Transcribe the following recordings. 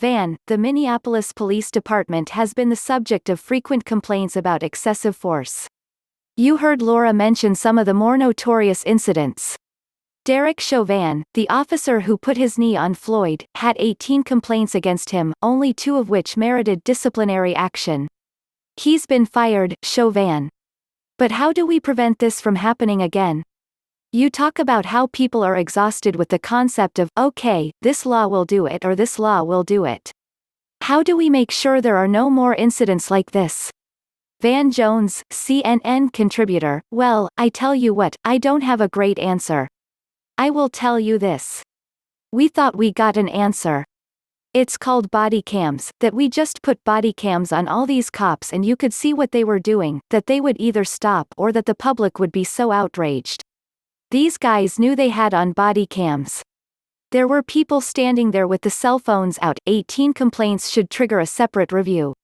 Van, the Minneapolis Police Department has been the subject of frequent complaints about excessive force. You heard Laura mention some of the more notorious incidents. Derek Chauvin, the officer who put his knee on Floyd, had 18 complaints against him, only 2 of which merited disciplinary action. He's been fired, Chauvin. But how do we prevent this from happening again? You talk about how people are exhausted with the concept of, okay, this law will do it or this law will do it. How do we make sure there are no more incidents like this? Van Jones, CNN contributor, well, I tell you what, I don't have a great answer. I will tell you this. We thought we got an answer. It's called body cams, that we just put body cams on all these cops and you could see what they were doing, that they would either stop or that the public would be so outraged. These guys knew they had on body cams. There were people standing there with the cell phones out. 18 complaints should trigger a separate review.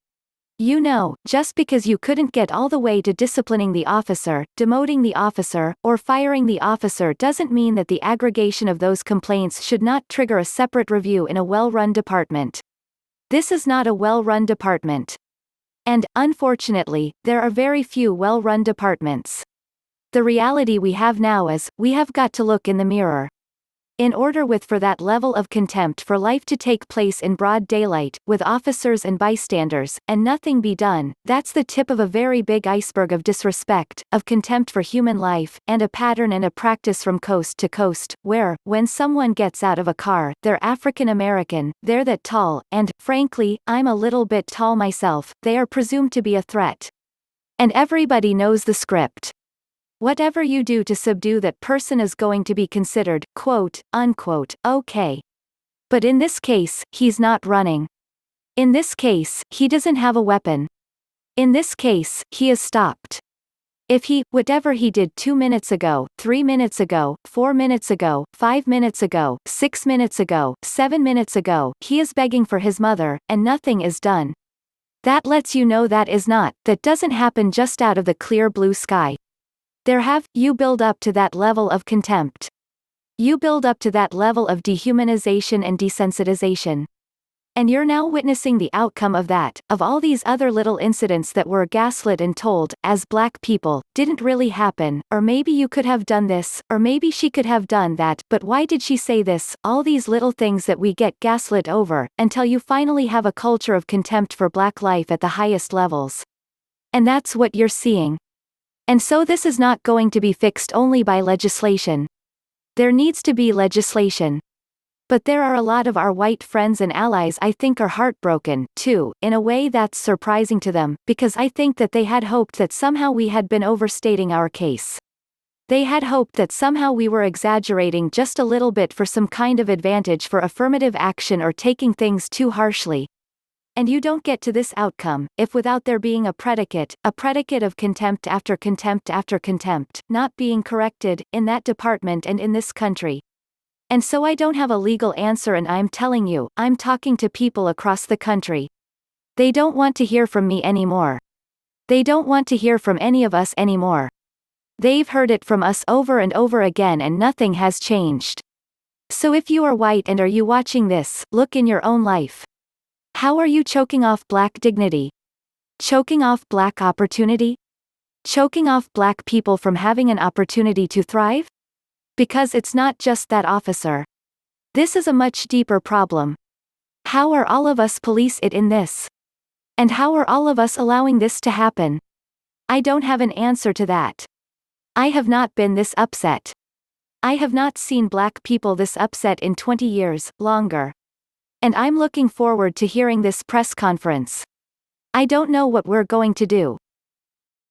You know, just because you couldn't get all the way to disciplining the officer, demoting the officer, or firing the officer doesn't mean that the aggregation of those complaints should not trigger a separate review in a well-run department. This is not a well-run department. And, unfortunately, there are very few well-run departments. The reality we have now is, we have got to look in the mirror. In order for that level of contempt for life to take place in broad daylight, with officers and bystanders, and nothing be done, that's the tip of a very big iceberg of disrespect, of contempt for human life, and a pattern and a practice from coast to coast, where, when someone gets out of a car, they're African American, they're that tall, and, frankly, I'm a little bit tall myself, they are presumed to be a threat. And everybody knows the script. Whatever you do to subdue that person is going to be considered, quote, unquote, okay. But in this case, he's not running. In this case, he doesn't have a weapon. In this case, he is stopped. If whatever he did 2 minutes ago, 3 minutes ago, 4 minutes ago, 5 minutes ago, 6 minutes ago, 7 minutes ago, he is begging for his mother, and nothing is done. That lets you know that doesn't happen just out of the clear blue sky. You build up to that level of contempt. You build up to that level of dehumanization and desensitization. And you're now witnessing the outcome of that, of all these other little incidents that were gaslit and told, as black people, didn't really happen, or maybe you could have done this, or maybe she could have done that, but why did she say this, all these little things that we get gaslit over, until you finally have a culture of contempt for black life at the highest levels. And that's what you're seeing. And so this is not going to be fixed only by legislation. There needs to be legislation. But there are a lot of our white friends and allies I think are heartbroken, too, in a way that's surprising to them, because I think that they had hoped that somehow we had been overstating our case. They had hoped that somehow we were exaggerating just a little bit for some kind of advantage for affirmative action or taking things too harshly. And you don't get to this outcome, if without there being a predicate of contempt after contempt after contempt, not being corrected, in that department and in this country. And so I don't have a legal answer, and I'm telling you, I'm talking to people across the country. They don't want to hear from me anymore. They don't want to hear from any of us anymore. They've heard it from us over and over again and nothing has changed. So if you are white and are you watching this, look in your own life. How are you choking off black dignity? Choking off black opportunity? Choking off black people from having an opportunity to thrive? Because it's not just that officer. This is a much deeper problem. How are all of us police it in this? And how are all of us allowing this to happen? I don't have an answer to that. I have not been this upset. I have not seen black people this upset in 20 years, longer. And I'm looking forward to hearing this press conference. I don't know what we're going to do.